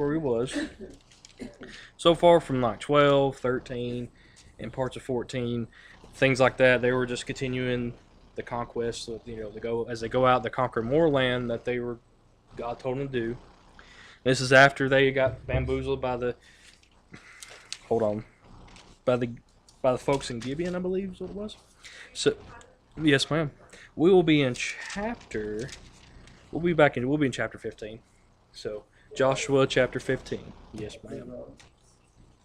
where he was. So far from like 12, 13, and parts of 14, things like that, they were just continuing the conquest. So, as they go out, they conquer more land that God told them to do. This is after they got bamboozled by the hold on by the folks in Gibeon, I believe is what it was. So, yes, ma'am. We will be in chapter. We'll be in chapter 15. So, Joshua chapter 15. Yes, ma'am.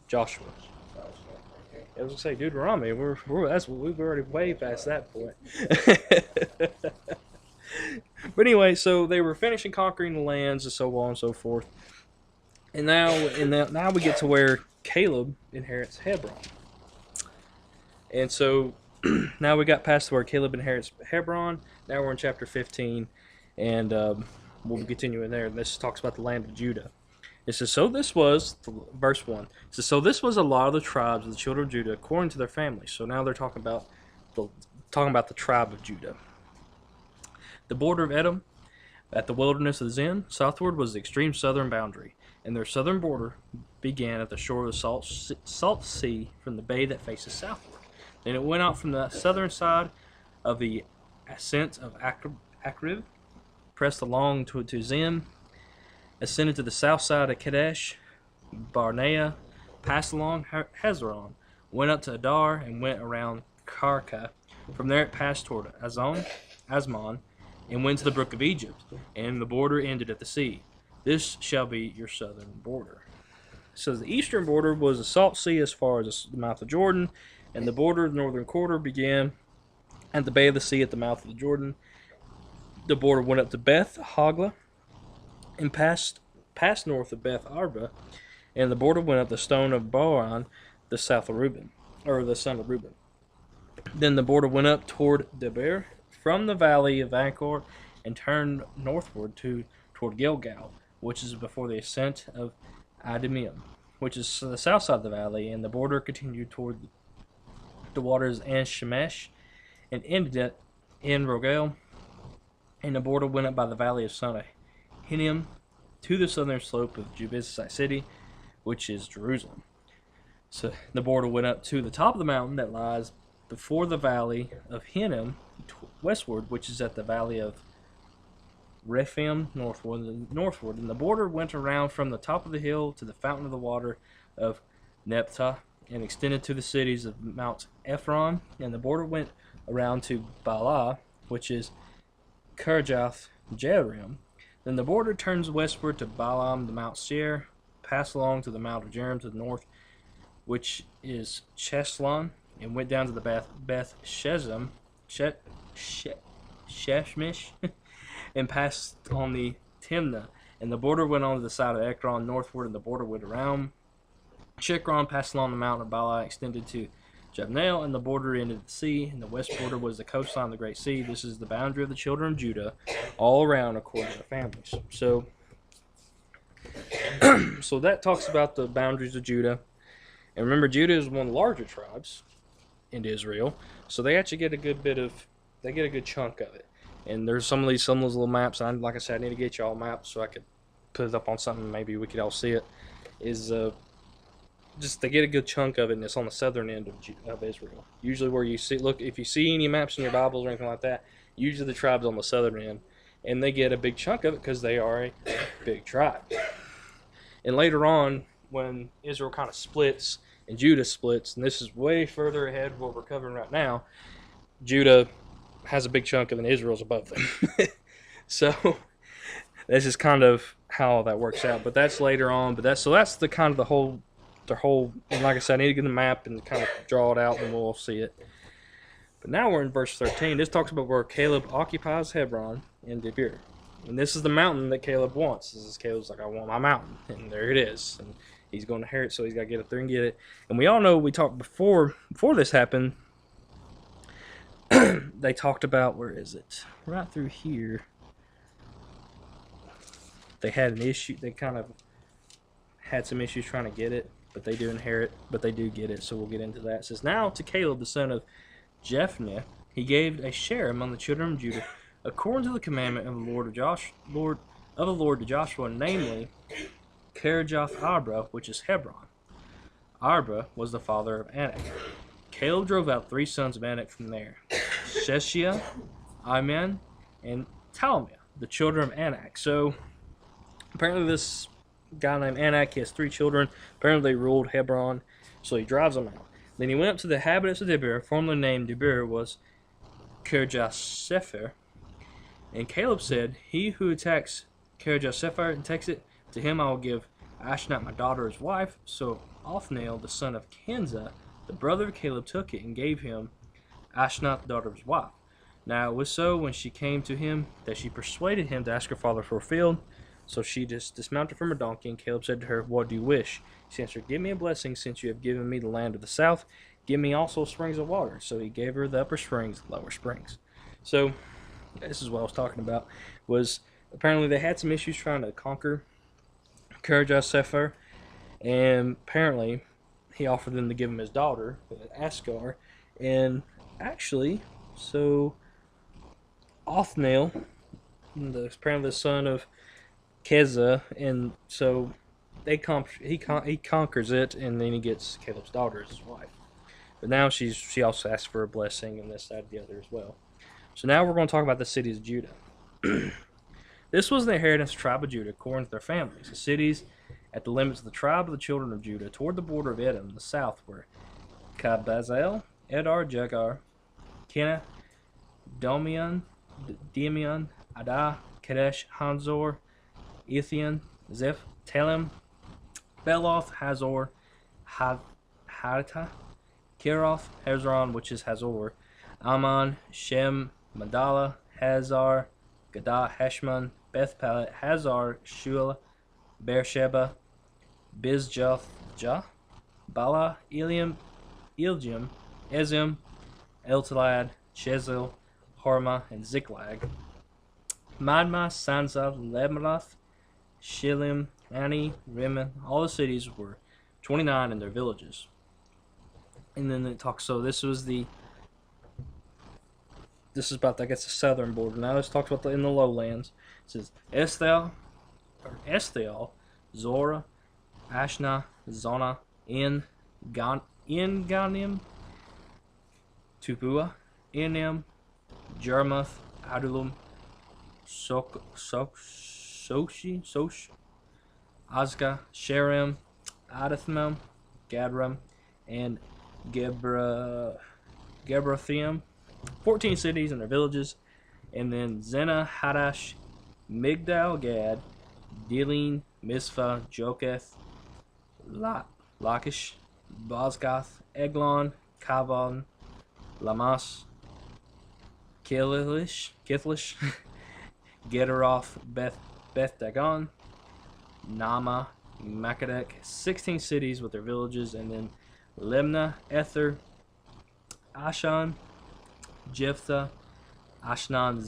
Joshua. I was gonna say Deuteronomy. We've already way past that point. But anyway, so they were finishing conquering the lands and so on and so forth. And now we get to where Caleb inherits Hebron. And so now we got past where Caleb inherits Hebron. Now we're in chapter 15, and we'll be continuing there. This talks about the land of Judah. It says, so this was, verse 1, it says, so this was a lot of the tribes of the children of Judah according to their families. So now they're talking about the tribe of Judah. The border of Edom, at the wilderness of Zin, southward was the extreme southern boundary, and their southern border began at the shore of the salt sea from the bay that faces southward. Then it went out from the southern side of the ascent of Akrib, pressed along to Zin, ascended to the south side of Kadesh, Barnea, passed along Hezron, went up to Adar, and went around Karka. From there it passed toward Asmon, and went to the brook of Egypt, and the border ended at the sea. This shall be your southern border. So the eastern border was the Salt Sea as far as the mouth of Jordan, and the border of the northern quarter began at the Bay of the Sea at the mouth of the Jordan. The border went up to Beth Hagla, and passed north of Beth Arba, and the border went up the stone of Boan, the south of Reuben, or the son of Reuben. Then the border went up toward Deber, from the valley of Ancor, and turned northward toward Gilgal, which is before the ascent of Adumim, which is the south side of the valley, and the border continued toward the waters and Shemesh, and ended in Rogel, and the border went up by the valley of son of Hinnom to the southern slope of Jebusite city, which is Jerusalem. So the border went up to the top of the mountain that lies before the valley of Hinnom westward, which is at the valley of Rephaim northward, and the border went around from the top of the hill to the fountain of the water of Nephthah, and extended to the cities of Mount Ephron, and the border went around to Baalah, which is Kirjath Jearim. Then the border turns westward to Balaam, the Mount Seir, passed along to the Mount of Jearim to the north, which is Cheslon, and went down to the Beth Sheshem, Sheshmish, and passed on the Timnah. And the border went on to the side of Ekron northward, and the border went around Shekron, passed along the mountain of Bala, extended to Jabneel, and the border ended at the sea, and the west border was the coastline of the Great Sea. This is the boundary of the children of Judah, all around according to their families. So, so that talks about the boundaries of Judah. And remember, Judah is one of the larger tribes in Israel, so they actually get a good chunk of it. And there's some of those little maps. And like I said, I need to get y'all maps so I could put it up on something. Maybe we could all see it. Just they get a good chunk of it, and it's on the southern end of Israel. Usually, where you see, if you see any maps in your Bibles or anything like that, usually the tribe's on the southern end, and they get a big chunk of it because they are a big tribe. And later on, when Israel kind of splits and Judah splits, and this is way further ahead of what we're covering right now, Judah has a big chunk of it, and Israel's above them. So this is kind of how that works out. But that's later on. But that's the kind of the whole. And like I said, I need to get the map and kind of draw it out, and we'll see it. But now we're in verse 13. This talks about where Caleb occupies Hebron and Debir. And this is the mountain that Caleb wants. This is Caleb's like, I want my mountain. And there it is. And he's going to inherit, so he's got to get up there and get it. And we all know, we talked before this happened, they talked about, where is it? Right through here. They had an issue. They kind of had some issues trying to get it. But they do inherit, but they do get it, so we'll get into that. It says, now to Caleb, the son of Jephunneh, he gave a share among the children of Judah, according to the commandment of the Lord to Joshua, namely, Kirjath Arba, which is Hebron. Arba was the father of Anak. Caleb drove out 3 sons of Anak from there: Sheshai, Iman, and Talmai, the children of Anak. So apparently this guy named Anak has 3 children. Apparently they ruled Hebron, so he drives them out. Then he went up to the inhabitants of Debir, formerly named Debir was Kirjath Sepher, and Caleb said, "He who attacks Kirjath Sepher and takes it, to him I will give Ashnat my daughter as wife." So Othniel, the son of Kenza, the brother of Caleb, took it and gave him Ashnat, the daughter of his wife. Now it was so, when she came to him, that she persuaded him to ask her father for a field. So she just dismounted from her donkey, and Caleb said to her, "What do you wish?" She answered, "Give me a blessing, since you have given me the land of the south. Give me also springs of water." So he gave her the upper springs, the lower springs. So this is what I was talking about. Was apparently they had some issues trying to conquer Kirjath Sepher, and apparently he offered them to give him his daughter, Ascar, and actually, so Othniel, apparently the son of Keza, and so he conquers it, and then he gets Caleb's daughter as his wife. But now she also asks for a blessing, and this, that, and the other as well. So now we're going to talk about the cities of Judah. This was the inheritance of the tribe of Judah according to their families. The cities at the limits of the tribe of the children of Judah toward the border of Edom, the south, were Kabazel, Edar, Jagar, Kenah, Domian, Demian, Adah, Kadesh, Hanzor, Ethian, Ziph, Telem, Beloth, Hazor, Hadata, Kiroth, Hezron, which is Hazor, Ammon, Shem, Madala, Hazar, Gadah, Heshmon, Beth Pelet, Hazar, Shul, Beersheba, Bizjoth, Bala, Eliam, Iljim, Ezim, Eltalad, Chezel, Horma, and Ziklag, Madma, Sanza, Lebnath, Shilim, Ani, Rimmon. All the cities were 29 in their villages. And then it talks, so this is about, I guess, the southern border. Now let's talk about in the lowlands. It says Esthel, Zora, Ashna, Zona, Ganim, Tupua, Enim, Jarmuth, Adullam, Soch, Azka, Sherem, Adathmem, Gadram, and Gebratheam. 14 cities and their villages. And then Zena, Hadash, Migdal, Gad, Dilin, Mizpah, Joketh, Lachish, Bozgoth, Eglon, Kavan, Lamas, Kithlish, Gederoth, Beth Dagon, Nama, Makadek. 16 cities with their villages. And then Limna, Ether, Ashan, Jephthah, Ashnan,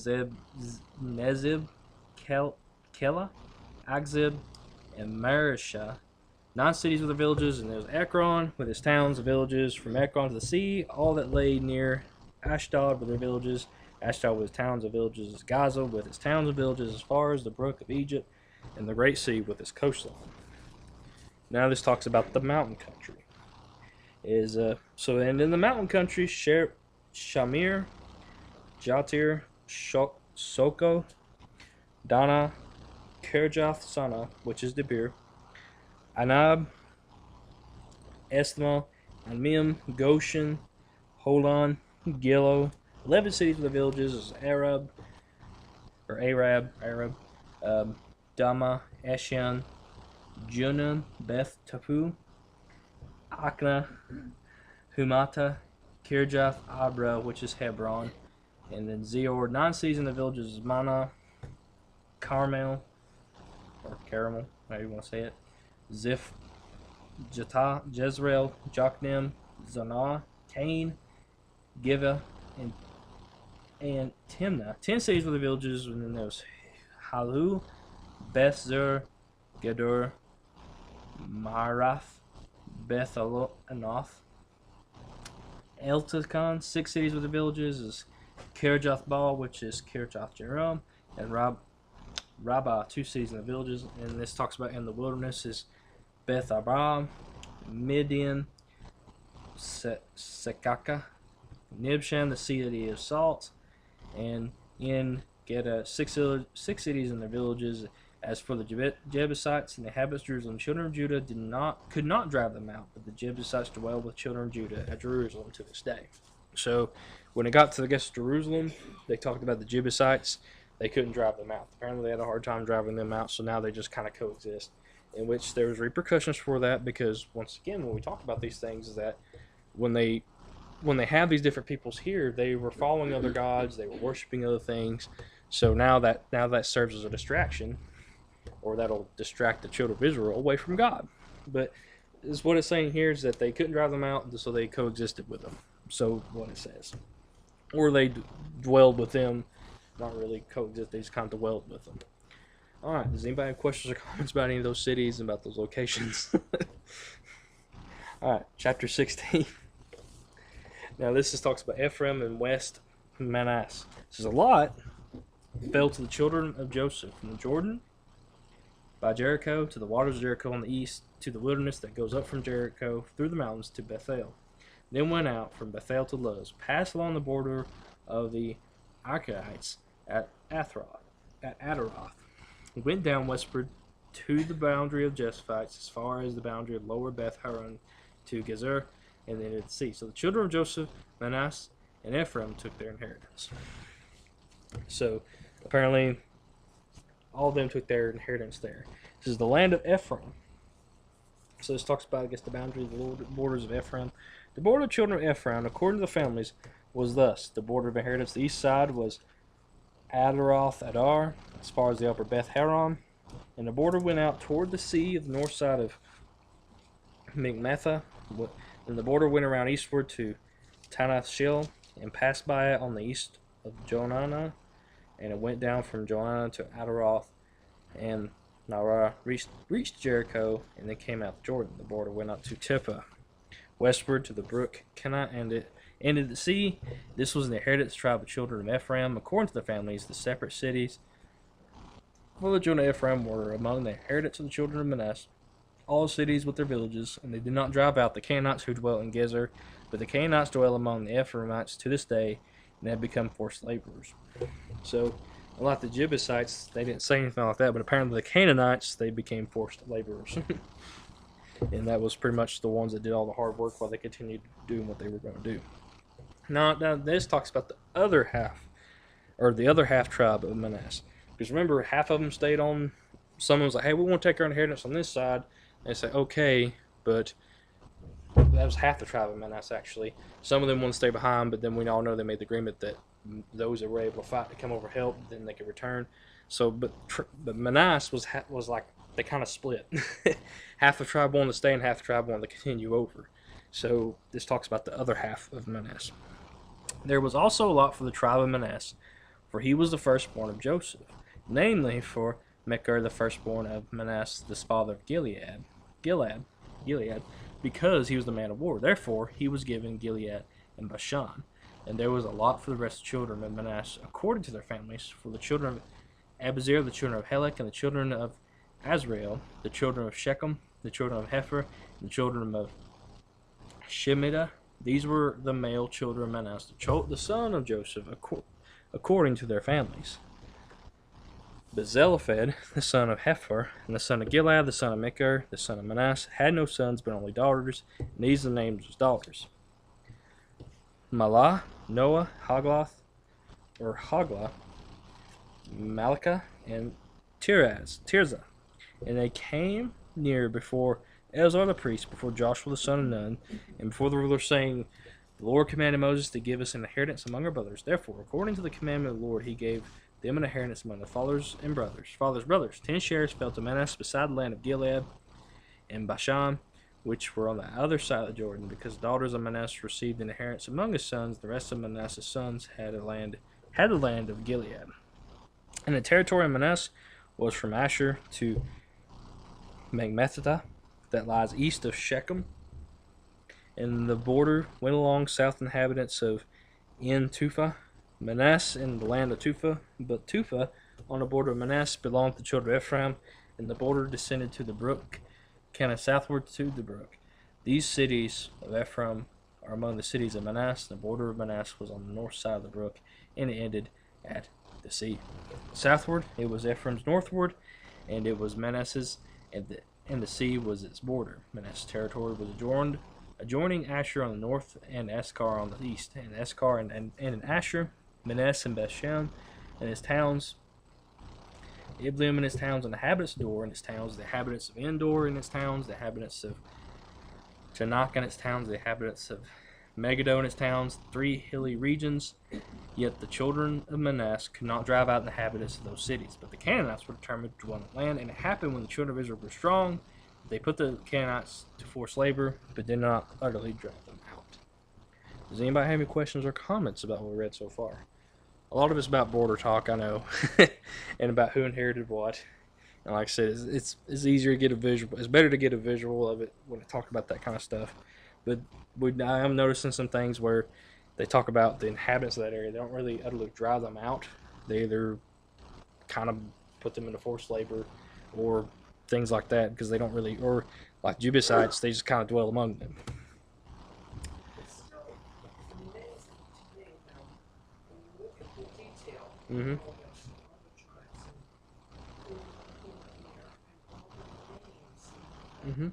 Nezib, Kela, Agzib, and Marisha. 9 cities with their villages, and there's Ekron with its towns and villages, from Ekron to the sea, all that lay near Ashdod with their villages. Ashdod with its towns and villages, Gaza with its towns and villages as far as the brook of Egypt, and the great sea with its coastline. Now this talks about the mountain country. And in the mountain country, Shamir, Jatir, Soko, Dana, Kirjath Sana, which is Debir, Anab, Esthma, Anmim, Goshen, Holon, Gilo. 11 cities with the villages is Arab, Dama, Eshan, Junan, Beth Tapu, Akna, Humata, Kirjath Abra, which is Hebron, and then Zeor. 9 cities in the villages is Mana, Carmel, or Caramel, however you want to say it, Ziph, Jatah, Jezreel, Joknim, Zanah, Cain, Giva, and Timnah. 10 cities with the villages, and then there's Halu, Beth Zur, Gedur, Marath, Beth Anoth, Eltekon. 6 cities with the villages is Kirjath Baal, which is Kirjath Jearim, and Rabbah, 2 cities and the villages. And this talks about in the wilderness is Beth Arbah, Midian, Sekaka, Nibshan, the city of salt, and En Geda, 6 cities and their villages. As for the Jebusites and the inhabitants of Jerusalem, children of Judah could not drive them out, but the Jebusites dwell with children of Judah at Jerusalem to this day. So when it got to, I guess, Jerusalem, they talked about the Jebusites. They couldn't drive them out. Apparently they had a hard time driving them out, so now they just kind of coexist, in which there was repercussions for that, because once again, when we talk about these things, is that when they have these different peoples here, they were following other gods, they were worshiping other things. So now that serves as a distraction, or that'll distract the children of Israel away from God. But is what it's saying here is that they couldn't drive them out, so they coexisted with them. So what it says, or they dwelled with them, not really coexist. They just kind of dwelled with them. All right. Does anybody have questions or comments about any of those cities and about those locations? All right. Chapter 16. Now this just talks about Ephraim and West Manasseh. This is a lot fell to the children of Joseph from the Jordan by Jericho to the waters of Jericho on the east, to the wilderness that goes up from Jericho through the mountains to Bethel. Then went out from Bethel to Luz, passed along the border of the Archites at Ataroth, went down westward to the boundary of Jesphites as far as the boundary of lower Beth Horon to Gezer, and then at the sea. So the children of Joseph, Manasseh, and Ephraim took their inheritance. So apparently all of them took their inheritance there. This is the land of Ephraim. So this talks about, I guess, the boundary of the borders of Ephraim. The border of children of Ephraim, according to the families, was thus. The border of inheritance, the east side was Adaroth Adar, as far as the upper Beth Horon, and the border went out toward the sea of the north side of Migmatha, and the border went around eastward to Tanath Shil, and passed by it on the east of Joanna, and it went down from Joanna to Adaroth, and Nara reached Jericho, and they came out Jordan. The border went up to Tippah, westward to the brook Kenah, and it ended the sea. This was the inheritance tribe of children of Ephraim, according to the families, the separate cities. For the children of Ephraim were among the inheritance of the children of Manasseh, all cities with their villages, and they did not drive out the Canaanites who dwelt in Gezer, but the Canaanites dwell among the Ephraimites to this day, and have become forced laborers. So, unlike the Jebusites, they didn't say anything like that, but apparently the Canaanites, they became forced laborers. And that was pretty much the ones that did all the hard work while they continued doing what they were going to do. Now this talks about the other half, or the other half tribe of Manasseh. Because remember, half of them stayed on, someone was like, hey, we want to take our inheritance on this side. And they say, okay, but that was half the tribe of Manasseh, actually. Some of them want to stay behind, but then we all know they made the agreement that those that were able to fight to come over help, then they could return. So, but Manasseh was like, they kind of split. Half the tribe wanted to stay, and half the tribe wanted to continue over. So this talks about the other half of Manasseh. There was also a lot for the tribe of Manasseh, for he was the firstborn of Joseph, namely for Mechir, the firstborn of Manasseh, the father of Gilead, because he was the man of war. Therefore he was given Gilead and Bashan. And there was a lot for the rest of the children of Manasseh, according to their families, for the children of Abizir, the children of Helek, and the children of Azrael, the children of Shechem, the children of Hefer, and the children of Shemida. These were the male children of Manasseh, the son of Joseph, according to their families. But Zelophehad, the son of Hefer, and the son of Gilead, the son of Mechir, the son of Manasseh, had no sons but only daughters, and these are the names of his daughters: Malah, Noah, Hagla, Malika, and Tirzah. And they came near before Eleazar the priest, before Joshua the son of Nun, and before the ruler, saying, the Lord commanded Moses to give us an inheritance among our brothers. Therefore, according to the commandment of the Lord, he gave them an inheritance among their fathers' brothers. 10 shares fell to Manasseh beside the land of Gilead and Bashan, which were on the other side of the Jordan, because the daughters of Manasseh received an inheritance among his sons. The rest of Manasseh's sons had the land of Gilead. And the territory of Manasseh was from Asher to Magmetha, that lies east of Shechem, and the border went along south inhabitants of En Tuphah, Manasseh in the land of Tuphah, but Tuphah on the border of Manasseh belonged to the children of Ephraim, and the border descended to the brook, Cana southward to the brook. These cities of Ephraim are among the cities of Manasseh. The border of Manasseh was on the north side of the brook, and it ended at the sea. Southward, it was Ephraim's northward, and it was Manasseh's, and the sea was its border. Manasseh's territory was adjoining Asher on the north, and Eskar on the east. And Eskar and in Asher, Manasseh and Bethshem and its towns, Iblim and its towns, and the inhabitants of Dor and its towns, the inhabitants of Endor and its towns, the inhabitants of Tanakh and its towns, the inhabitants of Megiddo and its towns, 3 hilly regions. Yet the children of Manasseh could not drive out the inhabitants of those cities. But the Canaanites were determined to dwell in the land, and it happened when the children of Israel were strong, they put the Canaanites to forced labor, but did not utterly drive them out. Does anybody have any questions or comments about what we read so far? A lot of it's about border talk, I know, and about who inherited what. And like I said, it's easier to get a visual. It's better to get a visual of it when they talk about that kind of stuff. But I am noticing some things where they talk about the inhabitants of that area. They don't really utterly drive them out. They either kind of put them into forced labor or things like that, because they don't really, or like Jebusites, they just kind of dwell among them. Mm-hmm. Mm-hmm.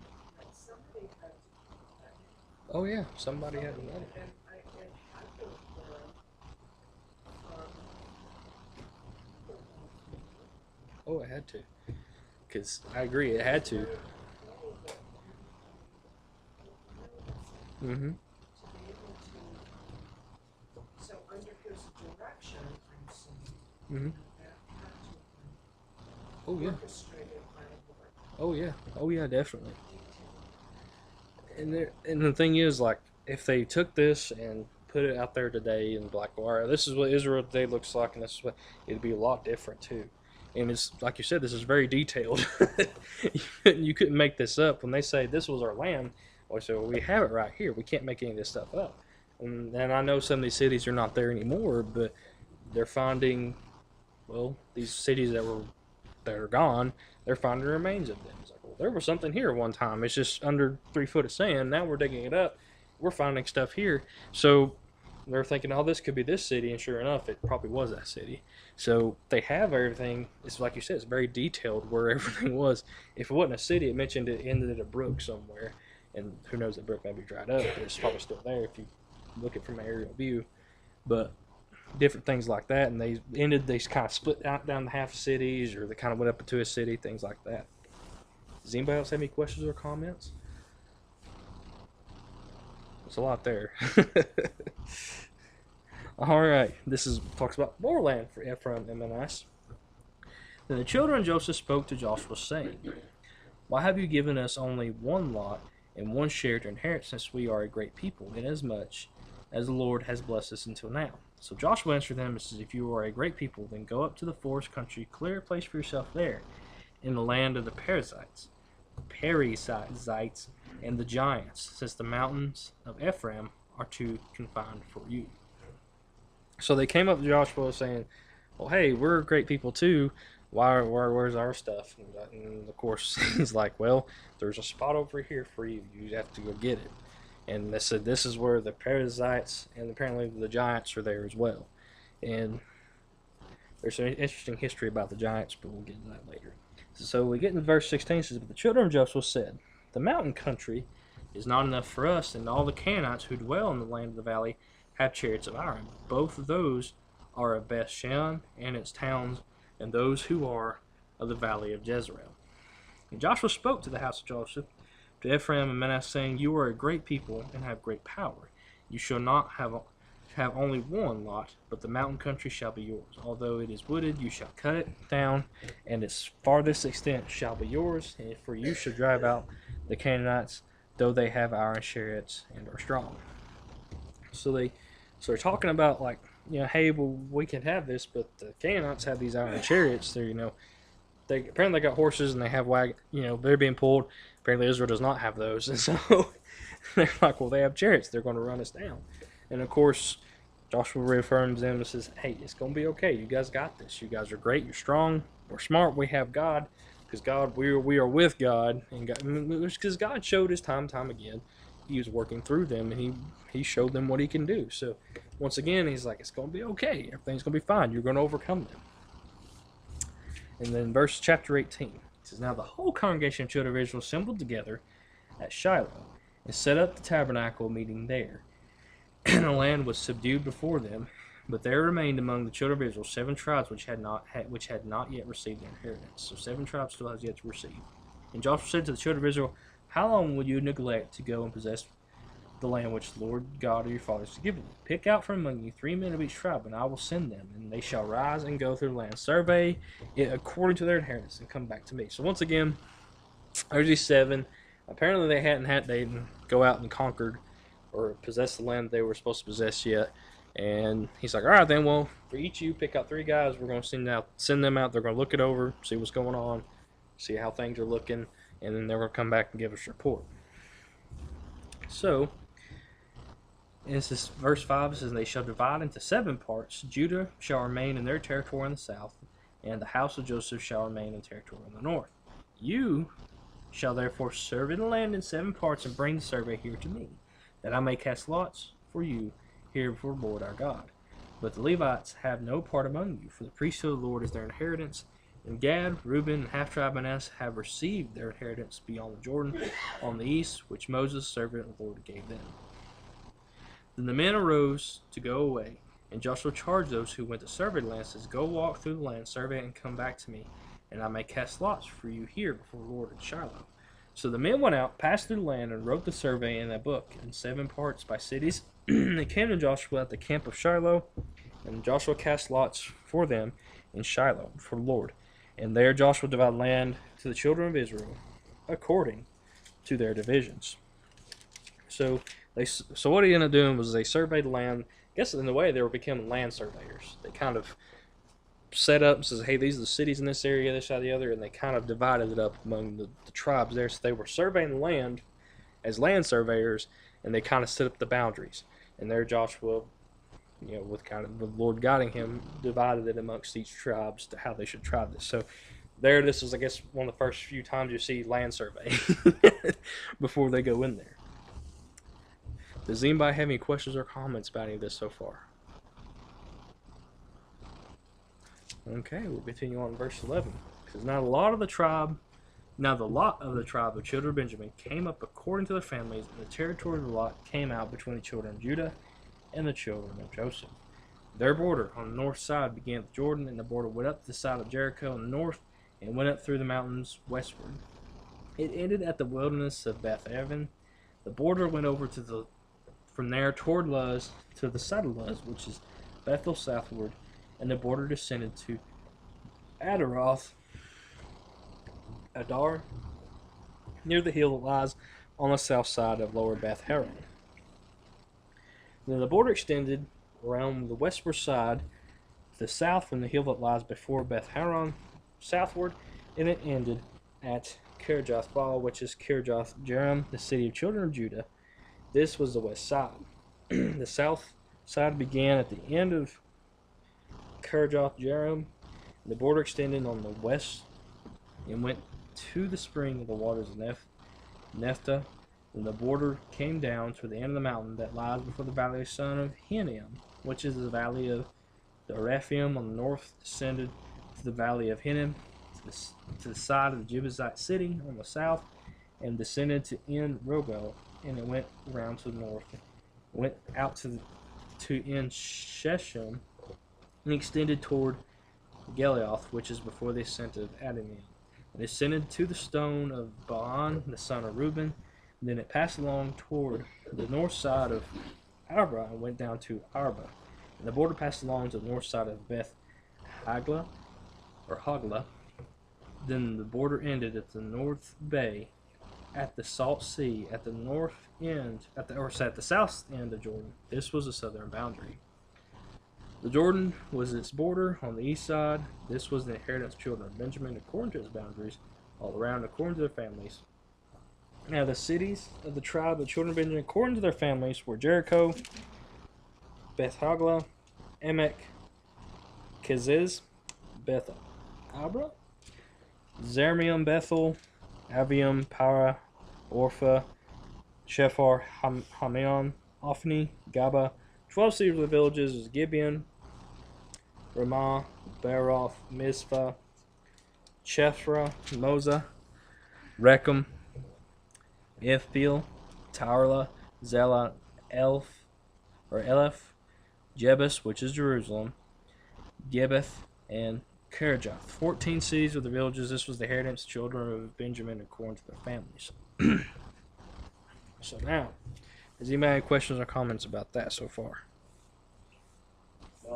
Oh yeah, somebody had another. Oh, it had to. Because I agree, it had to. Mm-hmm. So under his direction, I'm saying Mm-hmm. that had to Oh be yeah. orchestrated by the Lord. Oh yeah. Oh yeah, definitely. And the thing is, like, if they took this and put it out there today in black wire, this is what Israel today looks like, and this is what it'd be a lot different too. And it's like you said, this is very detailed. You couldn't make this up. When they say this was our land, or so we have it right here. We can't make any of this stuff up. And I know some of these cities are not there anymore, but they're finding, well, these cities that are gone, they're finding remains of them. It's like, well, there was something here one time. It's just under 3 foot of sand. Now we're digging it up. We're finding stuff here. So they're thinking, oh, this could be this city, and sure enough, it probably was that city. So they have everything. It's like you said, it's very detailed where everything was. If it wasn't a city, it mentioned it ended at a brook somewhere, and who knows, the brook may be dried up, but it's probably still there if you look at it from an aerial view. But different things like that, and they kind of split out down the half cities, or they kind of went up into a city, things like that. Does anybody else have any questions or comments? There's a lot there. All right, talks about more land for Ephraim and Manasseh. Then the children of Joseph spoke to Joshua, saying, "Why have you given us only one lot and one share to inherit, since we are a great people, inasmuch as the Lord has blessed us until now?" So Joshua answered them and says, "If you are a great people, then go up to the forest country, clear a place for yourself there, in the land of the Perizzites, and the giants, since the mountains of Ephraim are too confined for you." So they came up to Joshua saying, "Well, hey, we're great people too. Where's our stuff?" And of course, he's like, "Well, there's a spot over here for you. You have to go get it." And they said this is where the Perizzites and apparently the giants are there as well. And there's some interesting history about the giants, but we'll get into that later. So we get into verse 16. It says, "But the children of Joseph said, the mountain country is not enough for us, and all the Canaanites who dwell in the land of the valley have chariots of iron. Both of those are of Bethshan and its towns, and those who are of the valley of Jezreel." And Joshua spoke to the house of Joseph, to Ephraim and Manasseh, saying, "You are a great people and have great power. You shall not have only one lot, but the mountain country shall be yours. Although it is wooded, you shall cut it down, and its farthest extent shall be yours. And for you shall drive out the Canaanites, though they have iron chariots and are strong." So they're talking about, like, hey, well, we can have this, but the Canaanites have these iron chariots. They apparently got horses and they have wagon. They're being pulled. Apparently Israel does not have those, and so they're like, well, they have chariots. They're going to run us down. And of course, Joshua reaffirms them and says, hey, it's going to be okay. You guys got this. You guys are great. You're strong. We're smart. We have God. Because God, we are with God. And because God showed us time and time again. He was working through them, and he showed them what he can do. So, once again, he's like, it's going to be okay. Everything's going to be fine. You're going to overcome them. And then chapter 18. It says, now the whole congregation of children of Israel assembled together at Shiloh and set up the tabernacle meeting there. And the land was subdued before them, but there remained among the children of Israel 7 tribes which had not yet received their inheritance. So 7 tribes still has yet to receive. And Joshua said to the children of Israel, how long will you neglect to go and possess the land which the Lord God of your fathers has given you? Pick out from among you 3 men of each tribe, and I will send them, and they shall rise and go through the land, survey it according to their inheritance, and come back to me. So once again, there's these 7. Apparently they didn't go out and conquered or possess the land they were supposed to possess yet. And he's like, all right, then, well, for each of you, pick out 3 guys. We're going to send them out. They're going to look it over, see what's going on, see how things are looking, and then they're going to come back and give us a report. So, this is verse 5. It says, they shall divide into 7 parts. Judah shall remain in their territory in the south, and the house of Joseph shall remain in territory in the north. You shall therefore survey the land in 7 parts and bring the survey here to me, that I may cast lots for you here before the Lord our God. But the Levites have no part among you, for the priesthood of the Lord is their inheritance. And Gad, Reuben, and half-tribe Manasseh have received their inheritance beyond the Jordan on the east, which Moses, servant of the Lord, gave them. Then the men arose to go away, and Joshua charged those who went to survey the land, says, go walk through the land, survey it, and come back to me, and I may cast lots for you here before the Lord at Shiloh. So the men went out, passed through the land, and wrote the survey in a book in 7 parts by cities. They came to Joshua at the camp of Shiloh, and Joshua cast lots for them in Shiloh for the Lord. And there Joshua divided land to the children of Israel according to their divisions. So what he ended up doing was they surveyed the land. I guess in a way they were becoming land surveyors. They kind of set up and says, hey, these are the cities in this area, this side, the other, and they kind of divided it up among the tribes there. So they were surveying the land as land surveyors, and they kind of set up the boundaries. And there Joshua, with kind of the Lord guiding him, divided it amongst each tribes to how they should try this. So there, this is, I guess, one of the first few times you see land survey before they go in there. Does anybody have any questions or comments about any of this so far? Okay, we'll continue on in verse 11. It says, now the lot of the tribe of children of Benjamin came up according to their families, and the territory of the lot came out between the children of Judah and the children of Joseph. Their border on the north side began with Jordan, and the border went up to the side of Jericho in the north, and went up through the mountains westward. It ended at the wilderness of Beth Aven. The border went over from there toward Luz to the side of Luz, which is Bethel southward, and the border descended to Adaroth, Adar, near the hill that lies on the south side of lower Beth Haran. Then the border extended around the westward side to the south from the hill that lies before Beth Haran southward, and it ended at Kirjath Baal, which is Kirjath Jearim, the city of children of Judah. This was the west side. The south side began at the end of Kirjath Jearim. The border extended on the west and went to the spring of the waters of Nephthah. Then the border came down to the end of the mountain that lies before the valley of the son of Hinnom, which is the valley of the Rephaim on the north, descended to the valley of Hinnom, to the side of the Jebusite city on the south, and descended to En Rogel, and it went around to the north, went out to En Sheshem, and extended toward Galeoth, which is before the ascent of Adamim, and ascended to the stone of Baan, the son of Reuben. And then it passed along toward the north side of Arba and went down to Arba. And the border passed along to the north side of Beth Hagla, or Hagla. Then the border ended at the north bay, at the Salt Sea, at the north end, at the south end of Jordan. This was the southern boundary. The Jordan was its border on the east side. This was the inheritance of children of Benjamin according to its boundaries, all around according to their families. Now the cities of the tribe of the children of Benjamin according to their families were Jericho, Beth Hagla, Emek, Keziz, Beth Abra, Zermium, Bethel, Avium, Para, Orpha, Shephar, Hamion, Ophni, Gaba. 12 cities of the villages is Gibeon, Ramah, Baroth, Mizpah, Chephra, Moza, Rechem, Ithpil, Tarla, Zela, Eleph, Jebus, which is Jerusalem, Gibbeth, and Karajoth. 14 cities with the villages. This was the inheritance of children of Benjamin according to their families. So now, does anybody have questions or comments about that so far? A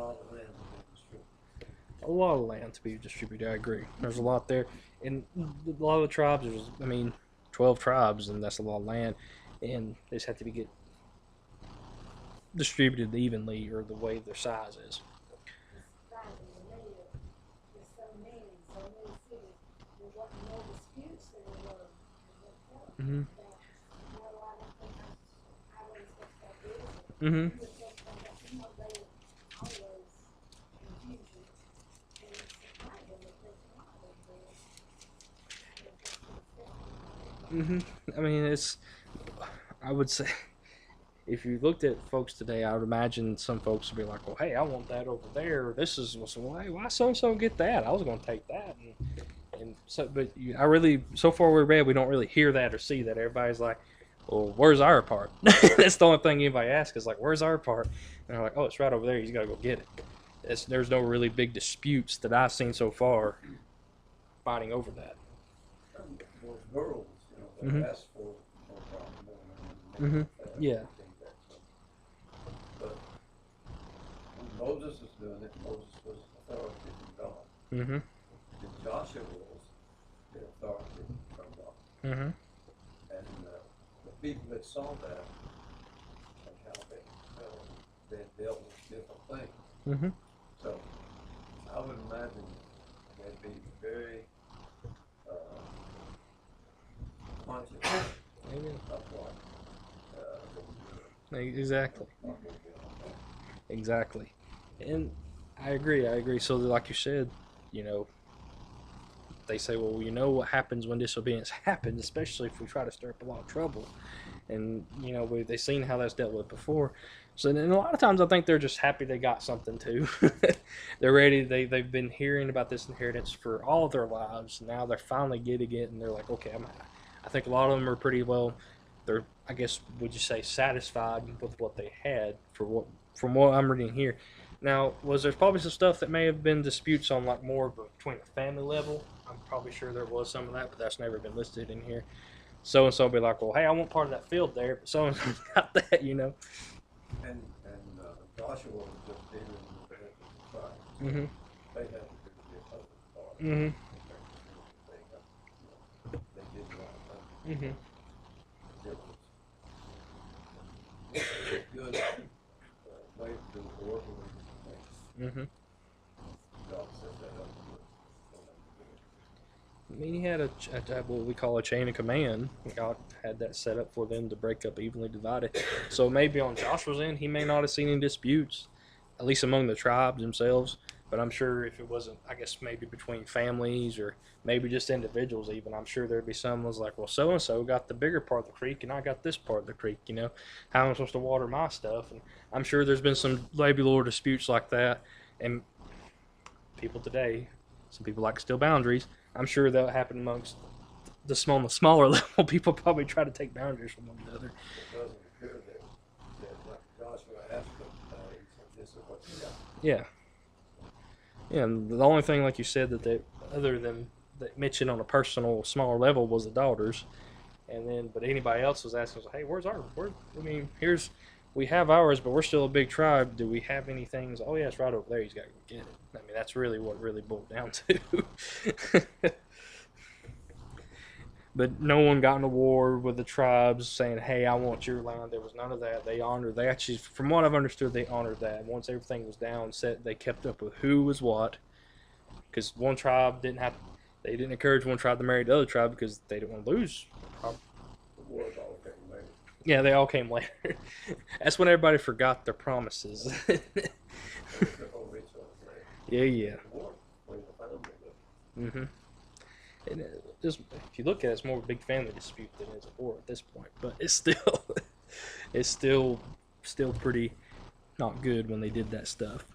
lot of land to be distributed, I agree. There's a lot there. And a lot of the tribes, 12 tribes, and that's a lot of land. And they just have to get distributed evenly or the way their size is. Mm-hmm. Mm-hmm. Mm-hmm. I mean, I would say, if you looked at folks today, I would imagine some folks would be like, well, hey, I want that over there. This is, well, hey, why so-and-so get that? I was going to take that. And so, but so far we're bad, we don't really hear that or see that. Everybody's like, well, where's our part? That's the only thing anybody asks is like, where's our part? And they're like, oh, it's right over there. You got to go get it. There's no really big disputes that I've seen so far fighting over that. Those girls, Mm-hmm. asked for no problem. Mm-hmm. Yeah. But when Moses was doing it, Moses was authority from God. Mm-hmm. And Joshua was the authority from God. Mm-hmm. And the people that saw that and how they dealt with different things. Mm-hmm. So I would imagine they'd be very conscious of what Exactly. Exactly. And I agree. So like you said, they say, well, what happens when disobedience happens, especially if we try to stir up a lot of trouble. And, they've seen how that's dealt with before. So then a lot of times I think they're just happy they got something too. They're ready. They've been hearing about this inheritance for all of their lives. Now they're finally getting it, and they're like, okay, I think a lot of them are pretty well, they're, I guess, would you say, satisfied with what they had from what I'm reading here. Now, there's probably some stuff that may have been disputes on like more between the family level. I'm probably sure there was some of that, but that's never been listed in here. So and so will be like, well, hey, I want part of that field there, but so and so got that, And Joshua was just dealing with the tribe. Mm-hmm. They had to do the other part. Mm-hmm. They did a lot of things. Mm-hmm. It was a good way to do the work with Mm-hmm. God set that up. I mean, he had what we call a chain of command. God had that set up for them to break up evenly divided. So maybe on Joshua's end, he may not have seen any disputes, at least among the tribes themselves. But I'm sure if it wasn't, I guess maybe between families or maybe just individuals even, I'm sure there'd be some was like, well, so-and-so got the bigger part of the creek and I got this part of the creek, how am I supposed to water my stuff? And I'm sure there's been some labular disputes like that. And people today, some people like to steal boundaries. I'm sure that'll happen amongst the smaller level. People probably try to take boundaries from one another. It doesn't appear that like Joshua asked them, he said, this is what you got. Yeah. Yeah, and the only thing, like you said, other than that mentioned on a personal, smaller level was the daughters. And then, but anybody else was asking, hey, where's our, we have ours, but we're still a big tribe. Do we have any things? Oh, yeah, it's right over there. He's got to go get it. I mean, that's really what really boiled down to. But no one got in a war with the tribes saying, hey, I want your land. There was none of that. They actually, from what I've understood, they honored that. Once everything was down, set, they kept up with who was what. Because one tribe they didn't encourage one tribe to marry the other tribe because they didn't want to lose. The war is all getting later. Yeah, they all came later. That's when everybody forgot their promises. Yeah, yeah. Mm-hmm. And just if you look at it, it's more of a big family dispute than it is a war at this point. But it's still, it's still pretty not good when they did that stuff.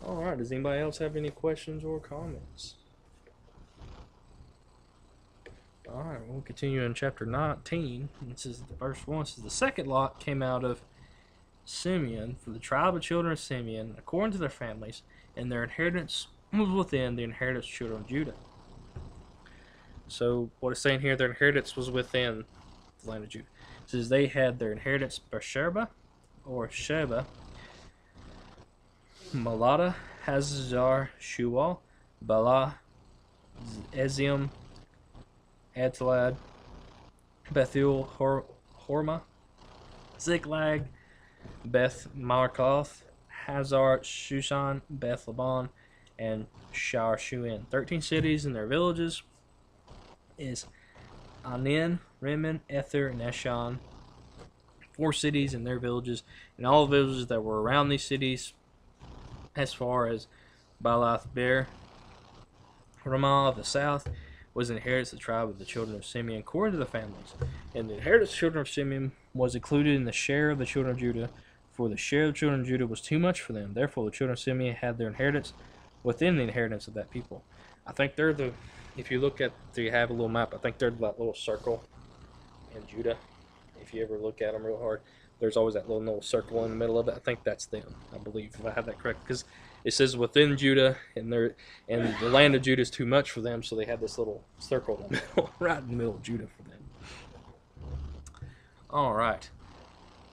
All right. Does anybody else have any questions or comments? All right. We'll continue in chapter 19. This is the first one. This is the second lot came out of Simeon, for the tribe of children of Simeon, according to their families, and their inheritance was within the inheritance of children of Judah. So what it's saying here, their inheritance was within the land of Judah. It says they had their inheritance Beersheba, or Sheba, Malada, Hazar, Shual, Bala, Ezim, Atlad, Bethul, Horma, Ziklag, Beth Markoth, Hazar, Shushan, Beth Laban, and Shar Shuin. 13 cities and their villages is Anin, Rimmon, Ether, and Eshan. 4 cities and their villages, and all the villages that were around these cities, as far as Balath Bear, Ramah of the south, was inheritance of the tribe of the children of Simeon according to the families. And the inheritance of the children of Simeon was included in the share of the children of Judah, for the share of the children of Judah was too much for them. Therefore, the children of Simeon had their inheritance within the inheritance of that people. I think they're the, if you look at, do you have a little map? I think they're that little circle in Judah. If you ever look at them real hard, there's always that little circle in the middle of it. I think that's them, I believe, if I have that correct. Because it says within Judah, and the land of Judah is too much for them, so they have this little circle in the middle, right in the middle of Judah for them. All right.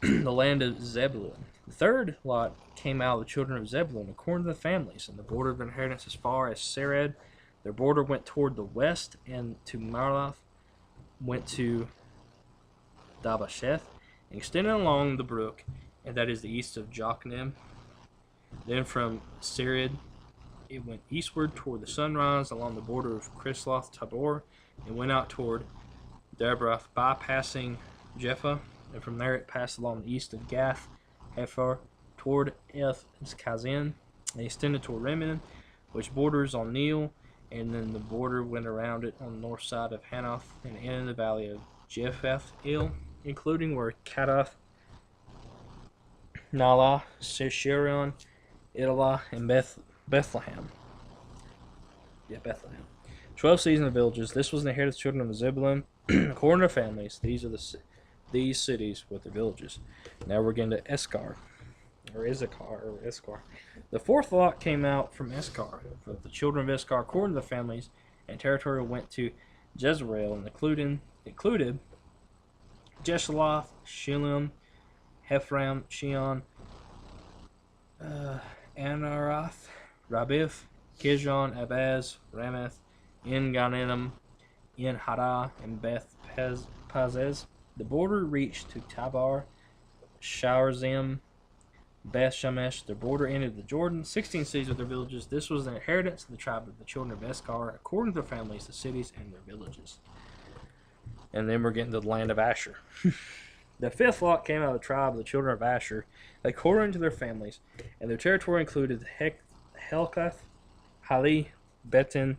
The land of Zebulun. The third lot came out of the children of Zebulun according to the families, and the border of inheritance as far as Sered. Their border went toward the west, and to Marloth went to Dabasheth, and extended along the brook, and that is the east of Jokneam. Then from Sered it went eastward toward the sunrise along the border of Chisloth Tabor, and went out toward Debrath, bypassing Jephah, and from there it passed along the east of Gath Hefer toward Eth Kazin, and extended toward Rimmon, which borders on Nil, and then the border went around it on the north side of Hanoth, and in the valley of Jepheth Il, including where Kadath, Nala, Sherion, Idalah, and Bethlehem. Yeah, Bethlehem. 12 cities and villages. This was the inheritance of the children of Zebulun, according to families. These are these cities with the villages. Now we're getting to Eskar, or Eskar. The fourth lot came out from Eskar. For the children of Eskar, according to the families, and territory went to Jezreel, and included Jesheloth, Shillim, Hephraim, Shion, Anaroth, Rabith, Kijon, Abaz, Ramath, En Ganenim, En Hadah, and Beth Pazez. The border reached to Tabar, Sharzim, Beth Shemesh. The border ended the Jordan. 16 cities with their villages. This was the inheritance of the tribe of the children of Eskar, according to their families, the cities, and their villages. And then we're getting to the land of Asher. The fifth lot came out of the tribe of the children of Asher, according to their families, and their territory included Helkath, Hali, Betin,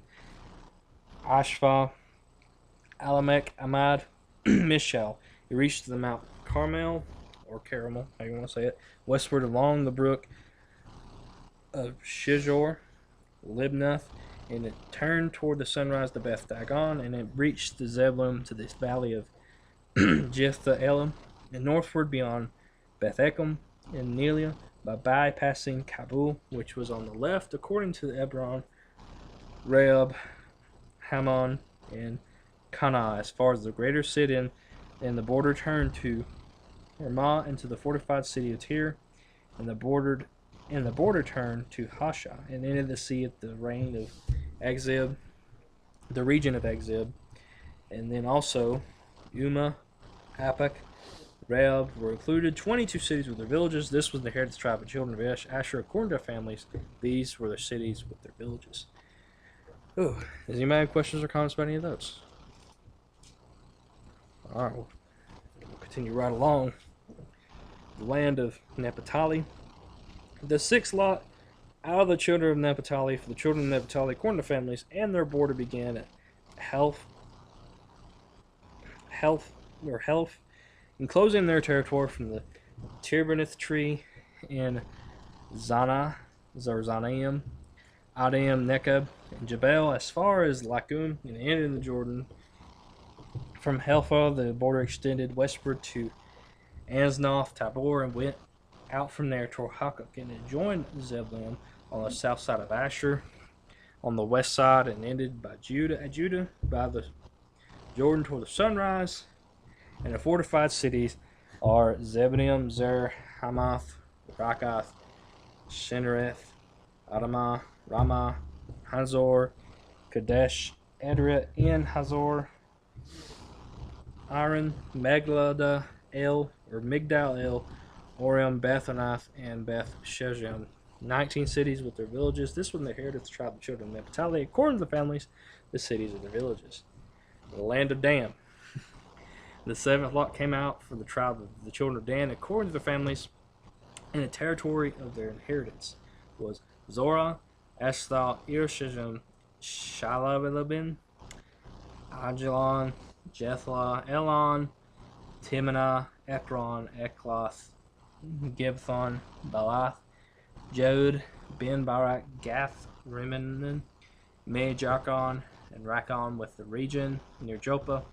Ashva, Alamek, Amad, Mishal. It reached to the Mount Carmel, or Caramel, how you want to say it, westward along the brook of Shizor, Libnath, and it turned toward the sunrise to Beth Dagon, and it reached the Zebulun to this valley of Jephthah Elam, and northward beyond Beth Ekem and Nelia, by bypassing Kabul, which was on the left, according to the Ebron, Rehob, Hammon, and Kana, as far as the greater Sidon, and the border turned to Ramah and to the fortified city of Tyre, and the border turned to Hasha, and entered the sea at the reign of Agzib, the region of Agzib, and then also Uma, Apak, Rehob were included. 22 cities with their villages. This was the inheritance tribe of children of Asher according to their families. These were their cities with their villages. Oh, does anybody have questions or comments about any of those? All right, we'll continue right along. The land of Naphtali. The sixth lot out of the children of Naphtali, for the children of Naphtali, according to families, and their border began at Health, enclosing their territory from the Terebinth tree in Zanaim, Adam, Nekeb, and Jebel, as far as Lakum, and ended in the Jordan. From Helpha, the border extended westward to Anznoth, Tabor, and went out from there toward Hakkok, and it joined Zebulun on the south side of Asher, on the west side, and ended by Judah by the Jordan toward the sunrise. And the fortified cities are Zebulun, Zer, Hamath, Rakath, Shinnereth, Adamah, Ramah, Hazor, Kadesh, Edrei, En Hazor, Aaron, Migdal El, Orem, Bethanath, and Beth Shejan. 19 cities with their villages. This was the heritage of the tribe of the children of Naphtali, according to the families, the cities of their villages. The land of Dan. The seventh lot came out for the tribe of the children of Dan, according to their families, and the territory of their inheritance was Zorah, Eshthal, Irshajim, Shalabilabin, Ajalon, Jethlah, Elon, Timnah, Ekron, Ekloth, Gibbethon, Balath, Jod, Ben Barak, Gath, Rimmon, Mejakon, and Rakon with the region near Joppa.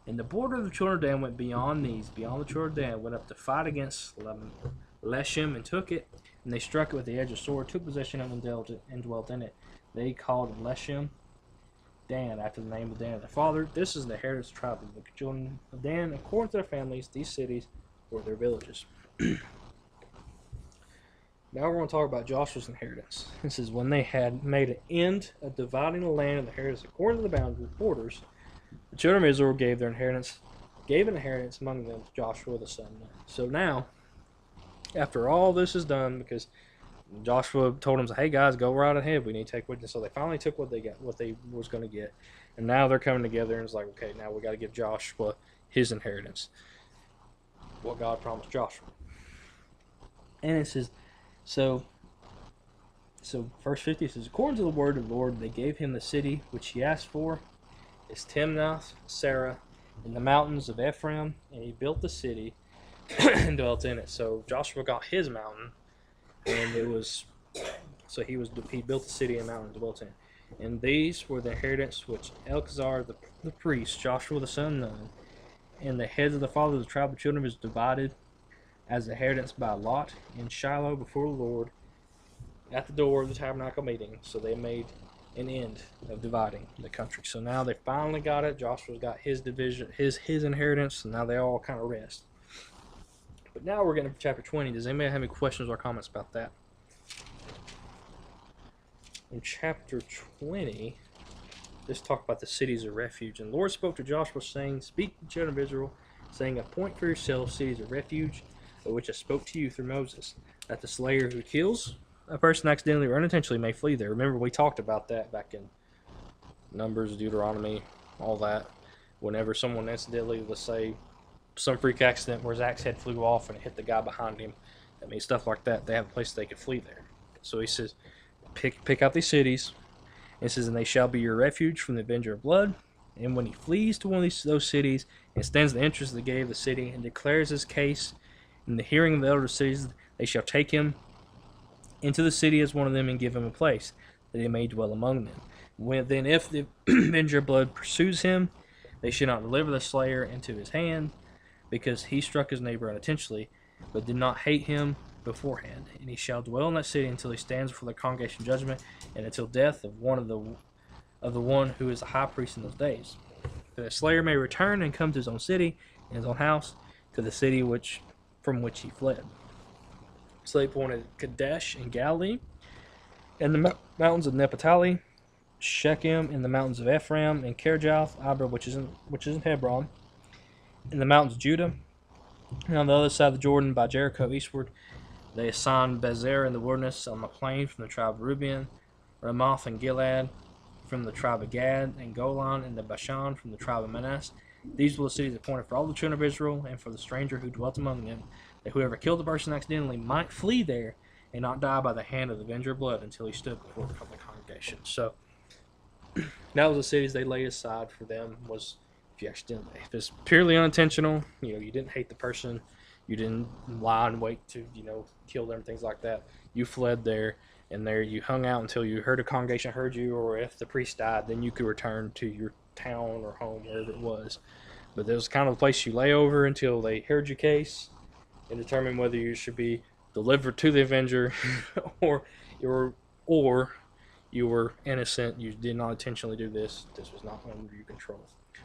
And the border of the children of Dan went beyond these, beyond the children of Dan, went up to fight against Leshem and took it, and they struck it with the edge of the sword, took possession of it, and dwelt in it. They called Leshem Dan, after the name of Dan their father. This is the heritage tribe of the children of Dan. According to their families, these cities were their villages. Now we're going to talk about Joshua's inheritance. This is when they had made an end of dividing the land of the inheritance according to the boundary borders. The children of Israel gave an inheritance among them to Joshua the son of Nun. So now, after all this is done, because Joshua told them, "Hey guys, go right ahead. We need to take witness." So they finally took what they got, what they was going to get, and now they're coming together and it's like, okay, now we got to give Joshua his inheritance, what God promised Joshua. And it says, so verse 50 says, according to the word of the Lord, they gave him the city which he asked for, is Timnath, Sarah, in the mountains of Ephraim, and he built the city and dwelt in it. So Joshua got his mountain, and it was, so he built the city and mountain and dwelt in it. And these were the inheritance which Elazar the priest, Joshua the son of Nun, and the heads of the fathers of the tribe of children was divided as inheritance by lot in Shiloh before the Lord at the door of the tabernacle meeting. So they made an end of dividing the country. So now they finally got it. Joshua's got his division, his inheritance, and now they all kind of rest. But now we're getting to chapter 20. Does anybody have any questions or comments about that? In chapter 20, let's talk about the cities of refuge. And the Lord spoke to Joshua, saying, speak to the children of Israel, saying, appoint for yourselves cities of refuge, of which I spoke to you through Moses, that the slayer who kills a person accidentally or unintentionally may flee there. Remember, we talked about that back in Numbers, Deuteronomy, all that. Whenever someone accidentally, let's say, some freak accident where his axe head flew off and it hit the guy behind him, I mean, stuff like that, they have a place they can flee there. So he says, pick out these cities. And it says, and they shall be your refuge from the avenger of blood. And when he flees to one of those cities and stands the interest of the gate of the city and declares his case in the hearing of the elder cities, they shall take him into the city as one of them and give him a place, that he may dwell among them. Then if the avenger of blood pursues him, they should not deliver the slayer into his hand, because he struck his neighbor unintentionally, but did not hate him beforehand. And he shall dwell in that city until he stands before the congregation judgment, and until death of the one who is the high priest in those days. That the slayer may return and come to his own city and his own house, to the city from which he fled. So they appointed Kadesh in Galilee, and the mountains of Naphtali, Shechem in the mountains of Ephraim, and Kirjath Abra, which is in Hebron, in the mountains of Judah. And on the other side of the Jordan, by Jericho eastward, they assigned Bezer in the wilderness on the plain from the tribe of Reuben, Ramoth and Gilead from the tribe of Gad, and Golan in the Bashan from the tribe of Manasseh. These were the cities appointed for all the children of Israel and for the stranger who dwelt among them, that whoever killed the person accidentally might flee there and not die by the hand of the avenger of blood until he stood before the public congregation. So that was the cities they laid aside for them. Was if you accidentally, if it's purely unintentional, you didn't hate the person, you didn't lie and wait to kill them, things like that. You fled there, and there you hung out until you heard a congregation heard you, or if the priest died, then you could return to your town or home, wherever it was. But there was kind of a place you lay over until they heard your case and determined whether you should be delivered to the avenger or you were innocent, you did not intentionally do this was not under your control.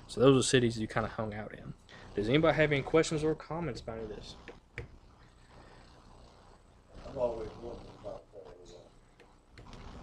So those are cities you kind of hung out in. Does anybody have any questions or comments about any of this? I've always